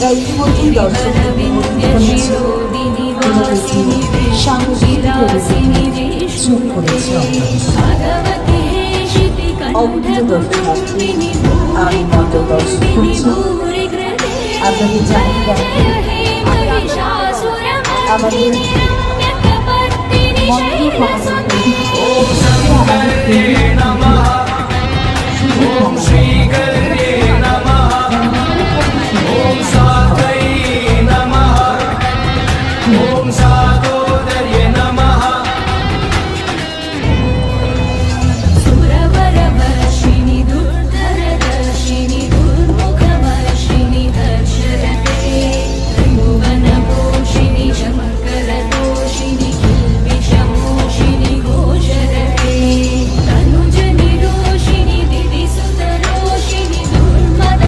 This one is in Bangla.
তাই ইতিমধ্যেই দর্শক চুপ করেছে অবৃত দর্শক আমি মত দর্শক করছি আপনাদের জানিয়ে রাখি আমাদের মন্ত্র